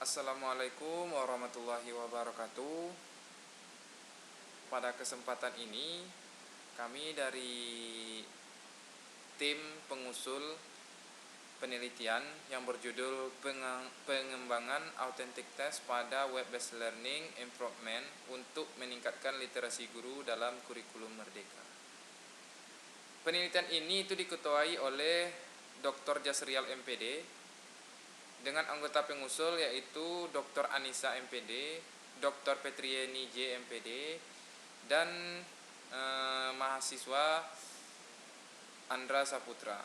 Assalamualaikum warahmatullahi wabarakatuh. Pada kesempatan ini, kami dari tim pengusul penelitian yang berjudul Pengembangan Authentic Test pada Web-Based Learning Improvement untuk meningkatkan literasi guru dalam kurikulum Merdeka. Penelitian ini itu diketuai oleh Dr. Jasrial MPD dengan anggota pengusul yaitu Dr. Anissa MPD, Dr. Petrieni J MPD, dan mahasiswa Andra Saputra.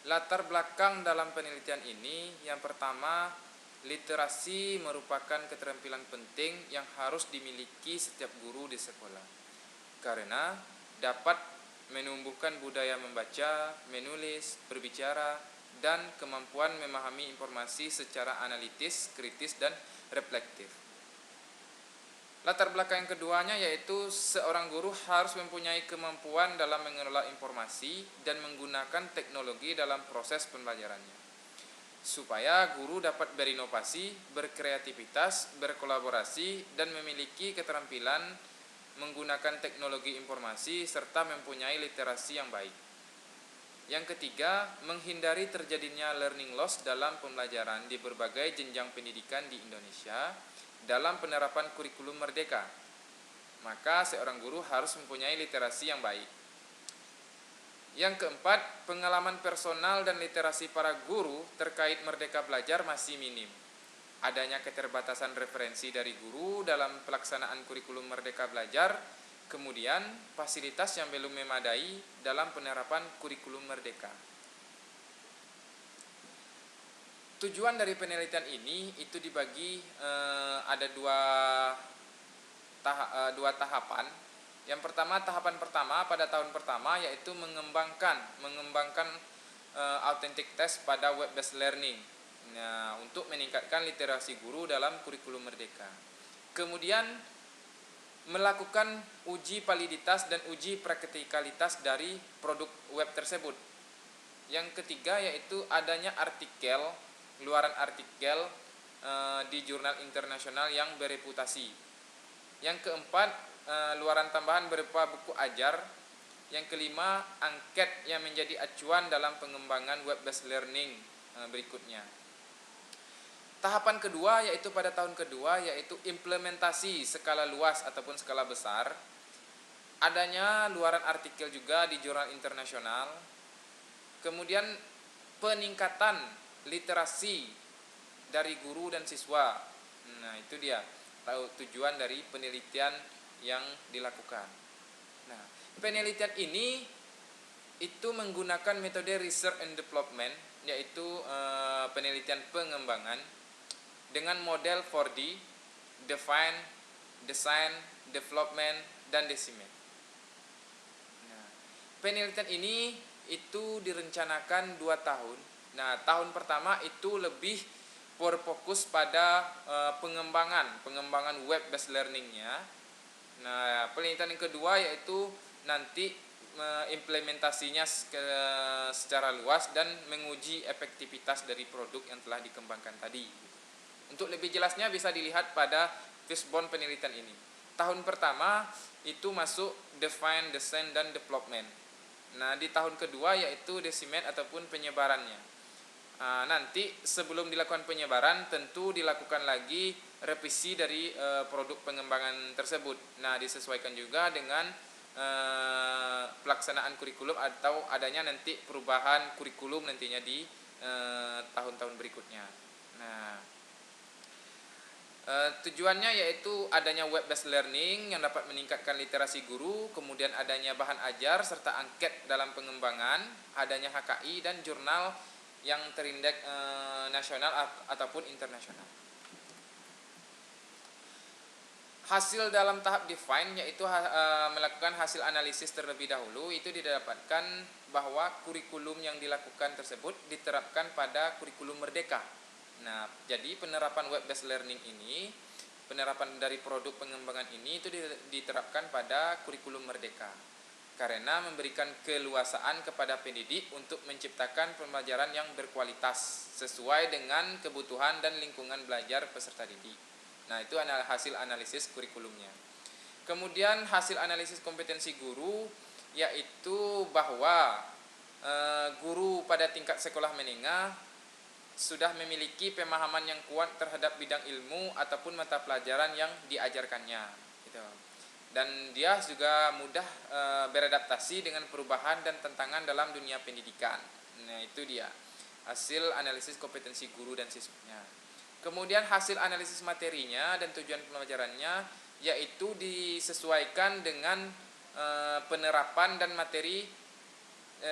Latar belakang dalam penelitian ini, yang pertama, literasi merupakan keterampilan penting yang harus dimiliki setiap guru di sekolah, karena dapat menumbuhkan budaya membaca, menulis, berbicara, dan kemampuan memahami informasi secara analitis, kritis, dan reflektif. Latar belakang yang keduanya yaitu seorang guru harus mempunyai kemampuan dalam mengelola informasi dan menggunakan teknologi dalam proses pembelajarannya, supaya guru dapat berinovasi, berkreativitas, berkolaborasi, dan memiliki keterampilan menggunakan teknologi informasi serta mempunyai literasi yang baik. Yang ketiga, menghindari terjadinya learning loss dalam pembelajaran di berbagai jenjang pendidikan di Indonesia dalam penerapan kurikulum Merdeka. Maka seorang guru harus mempunyai literasi yang baik. Yang keempat, pengalaman personal dan literasi para guru terkait Merdeka Belajar masih minim. Adanya keterbatasan referensi dari guru dalam pelaksanaan kurikulum Merdeka Belajar, kemudian fasilitas yang belum memadai dalam penerapan kurikulum Merdeka. Tujuan dari penelitian ini itu dibagi ada dua tahapan. Yang pertama, tahapan pertama pada tahun pertama yaitu mengembangkan authentic test pada web-based learning. Nah, untuk meningkatkan literasi guru dalam kurikulum Merdeka. Kemudian melakukan uji validitas dan uji praktikalitas dari produk web tersebut. Yang ketiga yaitu adanya luaran artikel di jurnal internasional yang bereputasi. Yang keempat, luaran tambahan berupa buku ajar. Yang kelima, angket yang menjadi acuan dalam pengembangan web-based learning berikutnya. Tahapan kedua yaitu pada tahun kedua yaitu implementasi skala luas ataupun skala besar. Adanya luaran artikel juga di jurnal internasional. Kemudian peningkatan literasi dari guru dan siswa. Nah, itu dia tujuan dari penelitian yang dilakukan. Nah, penelitian ini itu menggunakan metode research and development, yaitu penelitian pengembangan dengan model 4D, define, design, development, dan decision. Nah, penelitian ini itu direncanakan 2 tahun. Nah, tahun pertama itu lebih berfokus pada pengembangan web-based learning-nya. Nah, penelitian yang kedua yaitu nanti implementasinya secara luas dan menguji efektivitas dari produk yang telah dikembangkan tadi. Untuk lebih jelasnya bisa dilihat pada fishbone penelitian ini. Tahun pertama itu masuk define, design, dan development. Nah, di tahun kedua yaitu disseminate ataupun penyebarannya. Nanti sebelum dilakukan penyebaran tentu dilakukan lagi revisi dari produk pengembangan tersebut. Nah, disesuaikan juga dengan pelaksanaan kurikulum atau adanya nanti perubahan kurikulum nantinya di tahun-tahun berikutnya. Nah, tujuannya yaitu adanya web-based learning yang dapat meningkatkan literasi guru, kemudian adanya bahan ajar serta angket dalam pengembangan, adanya HKI dan jurnal yang terindeks nasional ataupun internasional. Hasil dalam tahap define yaitu melakukan hasil analisis terlebih dahulu. Itu didapatkan bahwa kurikulum yang dilakukan tersebut diterapkan pada kurikulum Merdeka. Nah, jadi penerapan web-based learning ini, penerapan dari produk pengembangan ini itu diterapkan pada kurikulum Merdeka. karena memberikan keluasaan kepada pendidik untuk menciptakan pembelajaran yang berkualitas sesuai dengan kebutuhan dan lingkungan belajar peserta didik. Nah, itu hasil analisis kurikulumnya. Kemudian hasil analisis kompetensi guru yaitu bahwa guru pada tingkat sekolah menengah sudah memiliki pemahaman yang kuat terhadap bidang ilmu ataupun mata pelajaran yang diajarkannya, gitu. Dan dia juga mudah beradaptasi dengan perubahan dan tantangan dalam dunia pendidikan. Nah, itu dia hasil analisis kompetensi guru dan siswanya. Kemudian hasil analisis materinya dan tujuan pembelajarannya yaitu disesuaikan dengan penerapan dan materi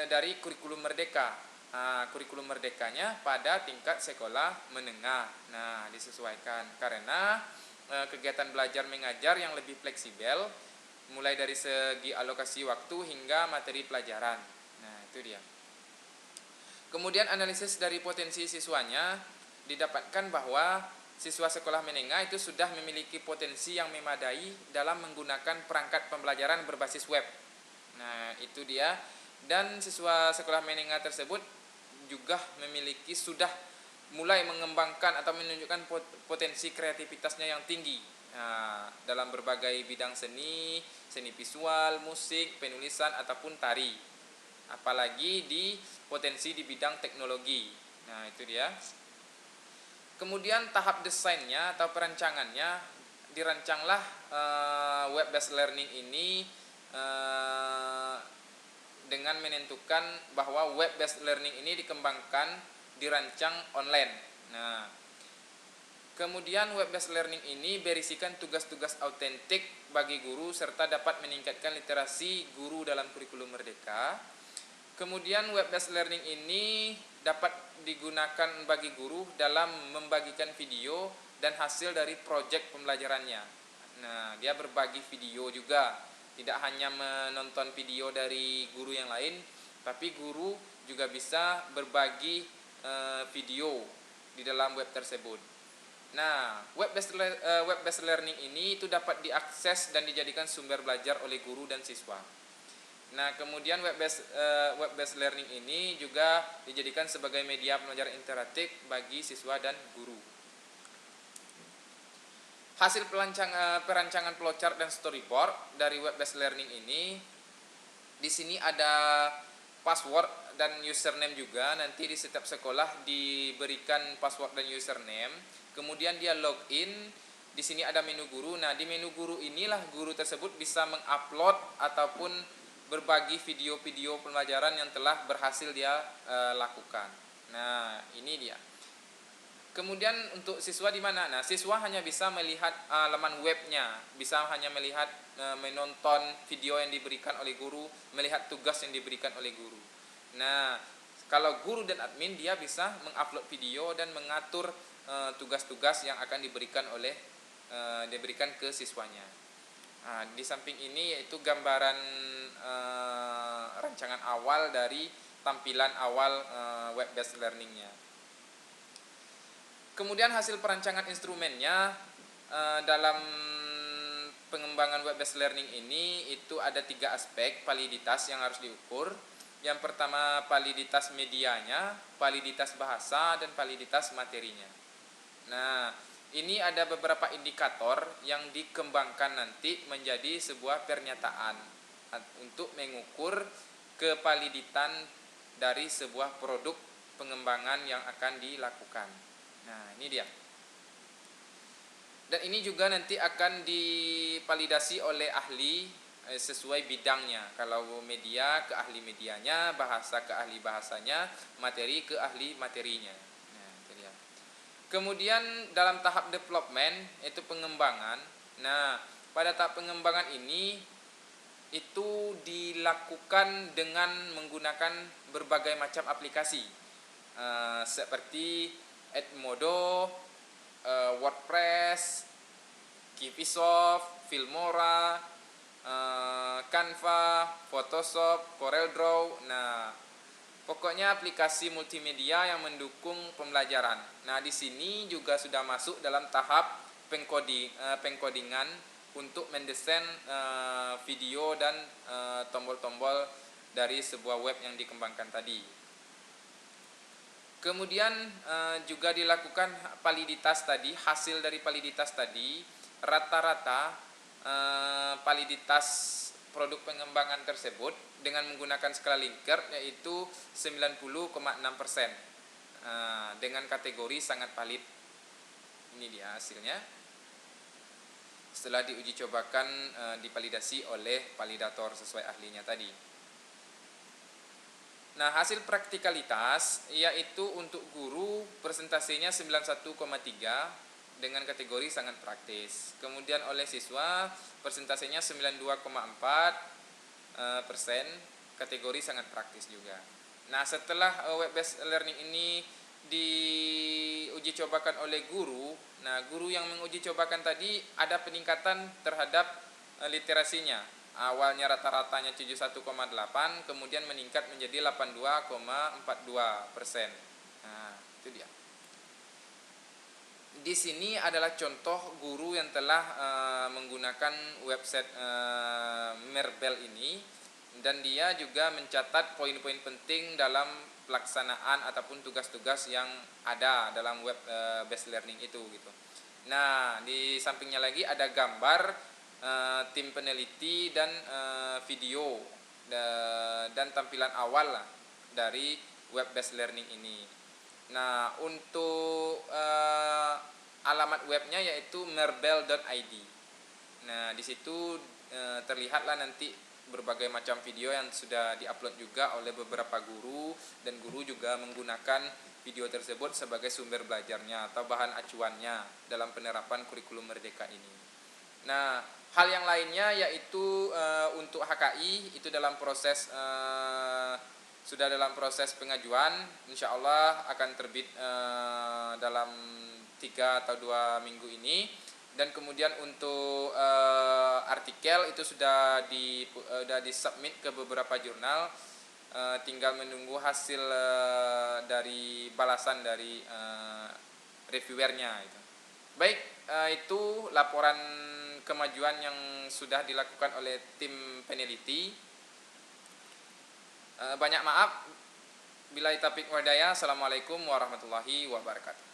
dari kurikulum merdeka. Kurikulum merdekanya pada tingkat sekolah menengah. Nah, disesuaikan karena kegiatan belajar mengajar yang lebih fleksibel mulai dari segi alokasi waktu hingga materi pelajaran. Nah, itu dia. Kemudian analisis dari potensi siswanya didapatkan bahwa siswa sekolah menengah itu sudah memiliki potensi yang memadai dalam menggunakan perangkat pembelajaran berbasis web. Nah, itu dia. Dan siswa sekolah menengah tersebut juga sudah mulai mengembangkan atau menunjukkan potensi kreativitasnya yang tinggi dalam berbagai bidang seni visual, musik, penulisan ataupun tari. Apalagi di potensi di bidang teknologi. Nah, itu dia. Kemudian tahap desainnya atau perancangannya dirancanglah web based learning ini dengan menentukan bahwa web based learning ini dirancang online. Nah, kemudian web based learning ini berisikan tugas-tugas autentik bagi guru serta dapat meningkatkan literasi guru dalam kurikulum merdeka. Kemudian web based learning ini dapat digunakan bagi guru dalam membagikan video dan hasil dari proyek pembelajarannya. Nah, dia berbagi video juga. Tidak hanya menonton video dari guru yang lain, tapi guru juga bisa berbagi video di dalam web tersebut. Nah, web based learning ini itu dapat diakses dan dijadikan sumber belajar oleh guru dan siswa. Nah, kemudian web based learning ini juga dijadikan sebagai media pembelajaran interaktif bagi siswa dan guru. Hasil perancangan flowchart dan storyboard dari web based learning ini, di sini ada password dan username juga. Nanti di setiap sekolah diberikan password dan username. Kemudian dia login. Di sini ada menu guru. Nah, di menu guru inilah guru tersebut bisa mengupload ataupun berbagi video-video pembelajaran yang telah berhasil dia lakukan. Nah, ini dia. Kemudian untuk siswa di mana? Nah, siswa hanya bisa melihat laman webnya, bisa hanya melihat menonton video yang diberikan oleh guru, melihat tugas yang diberikan oleh guru. Nah, kalau guru dan admin dia bisa mengupload video dan mengatur tugas-tugas yang akan diberikan ke siswanya. Nah, di samping ini yaitu gambaran rancangan awal dari tampilan awal web based learningnya. Kemudian hasil perancangan instrumennya dalam pengembangan web based learning ini itu ada 3 aspek validitas yang harus diukur. Yang pertama validitas medianya, validitas bahasa, dan validitas materinya. Nah, ini ada beberapa indikator yang dikembangkan nanti menjadi sebuah pernyataan untuk mengukur kevaliditan dari sebuah produk pengembangan yang akan dilakukan. Nah, ini dia. Dan ini juga nanti akan divalidasi oleh ahli sesuai bidangnya. Kalau media ke ahli medianya, bahasa ke ahli bahasanya, materi ke ahli materinya. Nah, itu dia. Kemudian dalam tahap development yaitu pengembangan. Nah, pada tahap pengembangan ini itu dilakukan dengan menggunakan berbagai macam aplikasi seperti Edmodo, WordPress, Kivisoft, Filmora, Canva, Photoshop, CorelDRAW. Nah, pokoknya aplikasi multimedia yang mendukung pembelajaran. Nah, di sini juga sudah masuk dalam tahap pengkodingan untuk mendesain video dan tombol-tombol dari sebuah web yang dikembangkan tadi. Kemudian juga dilakukan validitas tadi, hasil dari validitas tadi, rata-rata validitas produk pengembangan tersebut dengan menggunakan skala Likert yaitu 90,6%, dengan kategori sangat valid. Ini dia hasilnya setelah diuji cobakan, divalidasi oleh validator sesuai ahlinya tadi. Nah, hasil praktikalitas yaitu untuk guru persentasenya 91,3 dengan kategori sangat praktis. Kemudian oleh siswa persentasenya 92,4%, kategori sangat praktis juga. Nah, setelah web based learning ini diuji cobakan oleh guru, nah guru yang menguji cobakan tadi ada peningkatan terhadap literasinya. Awalnya rata-ratanya 71,8, kemudian meningkat menjadi 82,42%. Nah, itu dia. Di sini adalah contoh guru yang telah menggunakan website Merbel ini, dan dia juga mencatat poin-poin penting dalam pelaksanaan ataupun tugas-tugas yang ada dalam web based learning itu gitu. Nah, di sampingnya lagi ada gambar tim peneliti dan video dan tampilan awal lah dari web based learning ini. Nah, untuk alamat webnya yaitu merbel.id. Nah, di situ terlihatlah nanti berbagai macam video yang sudah diupload juga oleh beberapa guru, dan guru juga menggunakan video tersebut sebagai sumber belajarnya atau bahan acuannya dalam penerapan kurikulum Merdeka ini. Nah, hal yang lainnya yaitu untuk HKI itu dalam proses sudah dalam proses pengajuan, insya Allah akan terbit dalam 3 atau 2 minggu ini. Dan kemudian untuk artikel itu sudah disubmit ke beberapa jurnal, tinggal menunggu hasil dari balasan dari reviewernya itu. Baik, itu laporan kemajuan yang sudah dilakukan oleh tim peneliti. Banyak maaf. Billahi taufiq wal hidayah. Assalamualaikum warahmatullahi wabarakatuh.